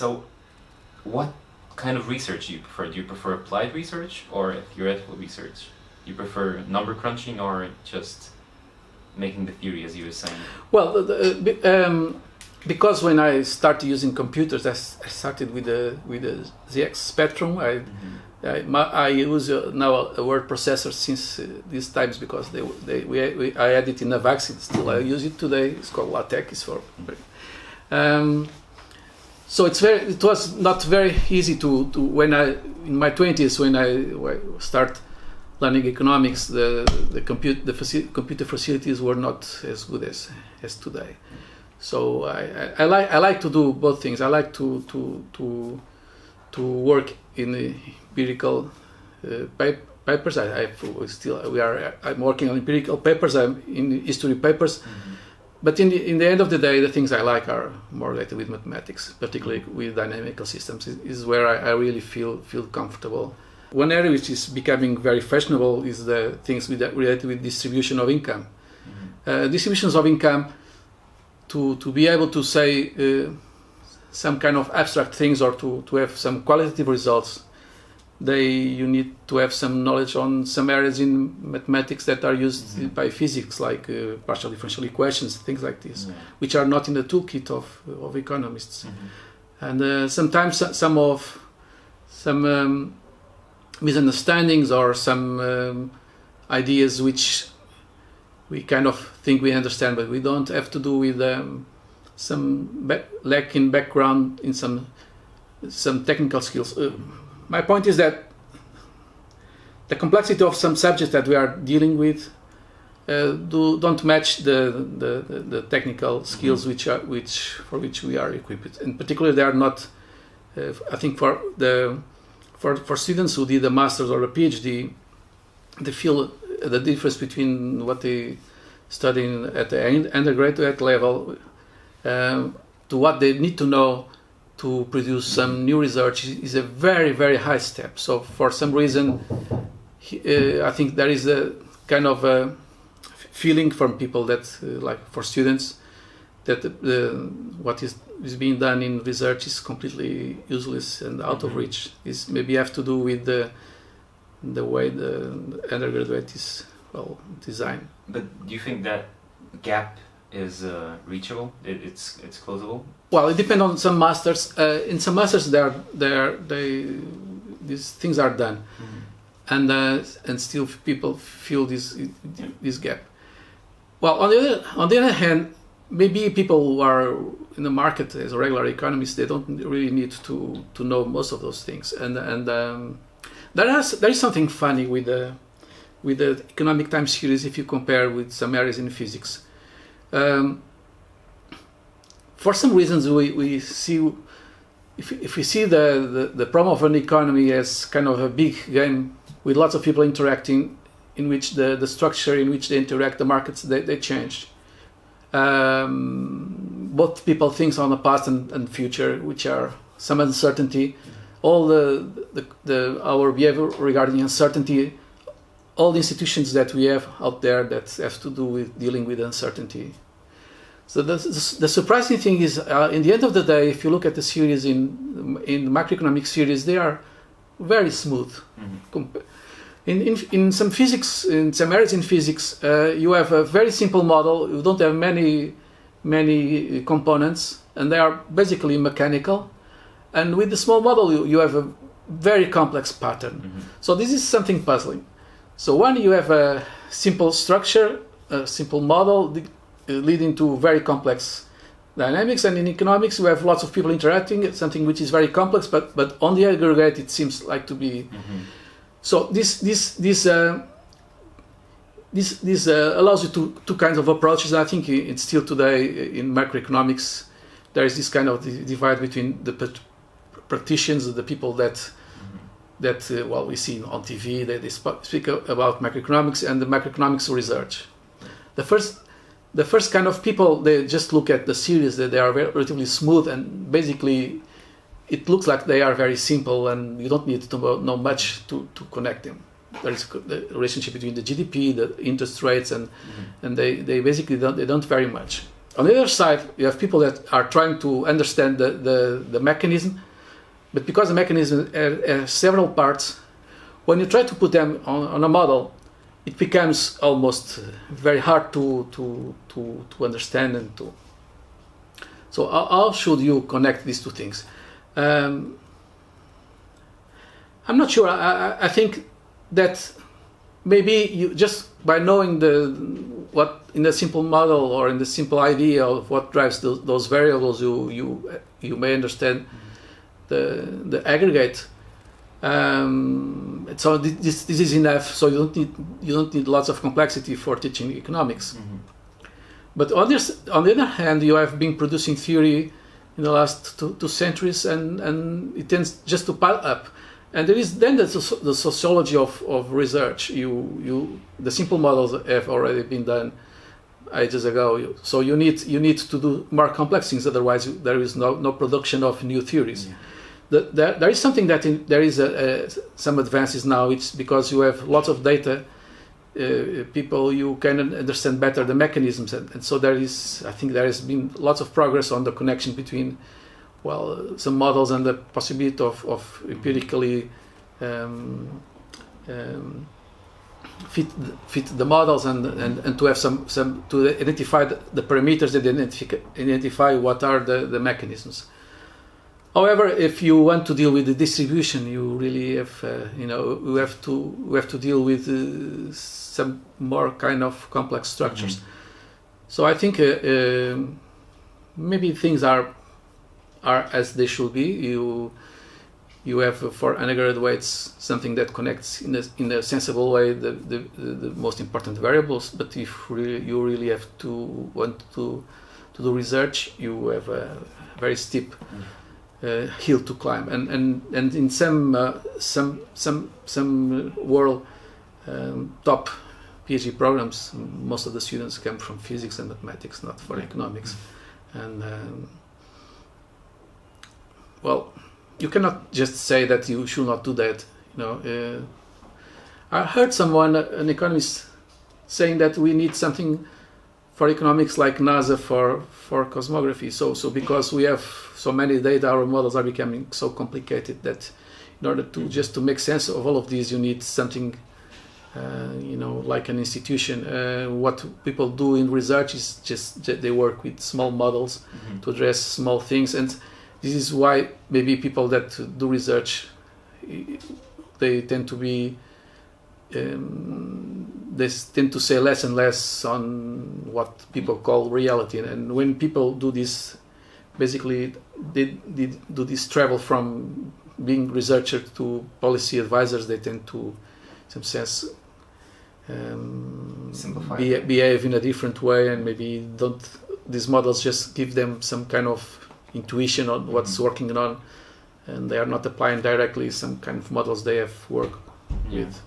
So, what kind of research do you prefer? Do you prefer applied research or theoretical research? Do you prefer number crunching or just making the theory, as you were saying? Well, because when I started using computers, I started with the ZX Spectrum. I use now a word processor since these times because I had it in Avax. Still, I use it today. It's called LaTeX. It's for. So it was not very easy to when in my 20s when I start learning economics, the computer facilities were not as good as today. So I like to do both things. I like to work in empirical papers. I'm working on empirical papers. I'm in history papers. Mm-hmm. But in the end of the day, the things I like are more related with mathematics, particularly with dynamical systems. Is where I really feel comfortable. One area which is becoming very fashionable is the things related with distribution of income. Mm-hmm. Distributions of income, to be able to say some kind of abstract things or to have some qualitative results, you need to have some knowledge on some areas in mathematics that are used mm-hmm. by physics, like partial differential equations, things like this, yeah. which are not in the toolkit of economists. Mm-hmm. And sometimes some misunderstandings or some ideas which we kind of think we understand, but we don't, have to do with some lack in background in some technical skills. My point is that the complexity of some subjects that we are dealing with don't match the technical skills mm-hmm. for which we are equipped. In particular, they are not. I think for students who did a master's or a PhD, they feel the difference between what they study at the undergraduate level to what they need to know to produce some new research is a very, very high step. So for some reason, I think there is a kind of a feeling from people that, like for students, that what is being done in research is completely useless and out mm-hmm. of reach. This maybe have to do with the way the undergraduate is designed. But do you think that gap is reachable? It's closable? Well, it depends on some masters. In some masters, these things are done, mm-hmm. and still people feel this gap. Well, on the other hand, maybe people who are in the market as regular economists, they don't really need to know most of those things. And there is something funny with the economic time series if you compare with some areas in physics. For some reasons, we see if we see the problem of an economy as kind of a big game with lots of people interacting, in which the structure in which they interact, the markets they change. Both people think on the past and future, which are some uncertainty. All our behavior regarding uncertainty, all the institutions that we have out there that have to do with dealing with uncertainty. So the surprising thing is, in the end of the day, if you look at the series in macroeconomic series, they are very smooth. Mm-hmm. In some physics, in some areas in physics, you have a very simple model. You don't have many components, and they are basically mechanical. And with the small model, you have a very complex pattern. Mm-hmm. So this is something puzzling. So when you have a simple structure, a simple model leading to very complex dynamics, and in economics you have lots of people interacting, something which is very complex, but on the aggregate it seems like to be. Mm-hmm. So this allows you two kinds of approaches. And I think it's still today in macroeconomics there is this kind of divide between the practitioners, the people that we see on TV, they speak about macroeconomics, and the macroeconomics research. The first kind of people, they just look at the series, that they are relatively smooth, and basically it looks like they are very simple, and you don't need to know much to connect them. There is the relationship between the GDP, the interest rates, and they basically don't vary much. On the other side, you have people that are trying to understand the mechanism, but because the mechanism has several parts, when you try to put them on a model, it becomes almost very hard to understand and to. So how should you connect these two things? I'm not sure. I think that maybe you just by knowing what in the simple model or in the simple idea of what drives those variables, you may understand the aggregate. So this is enough. So you don't need lots of complexity for teaching economics. Mm-hmm. But on the other hand, you have been producing theory in the last two centuries, and it tends just to pile up. And there is then the sociology of research. The simple models have already been done ages ago. So you need to do more complex things. Otherwise, there is no production of new theories. Yeah. There is something that there is some advances now. It's because you have lots of data. People, you can understand better the mechanisms, and so I think there has been lots of progress on the connection between, some models and the possibility of empirically fit the models and to have some to identify the parameters that identify what are the mechanisms. However, if you want to deal with the distribution, you really have we have to deal with some more kind of complex structures. Mm-hmm. So I think maybe things are as they should be. You have for undergraduates something that connects in a sensible way the most important variables. But if you really have to want to do research, you have a very steep hill to climb, and in some world top PhD programs, most of the students come from physics and mathematics, not for economics, and you cannot just say that you should not do that. I heard an economist, saying that we need something for economics like NASA for cosmography. So because we have so many data, our models are becoming so complicated that in order to just to make sense of all of these, you need something, like an institution. What people do in research is just they work with small models mm-hmm. to address small things, and this is why maybe people that do research, they tend to be. They tend to say less and less on what people call reality, and when people do this, basically they do this travel from being researcher to policy advisors. They tend to, in some sense, behave in a different way, and maybe these models just give them some kind of intuition on what's mm-hmm. working on, and they are not applying directly some kind of models they have worked with.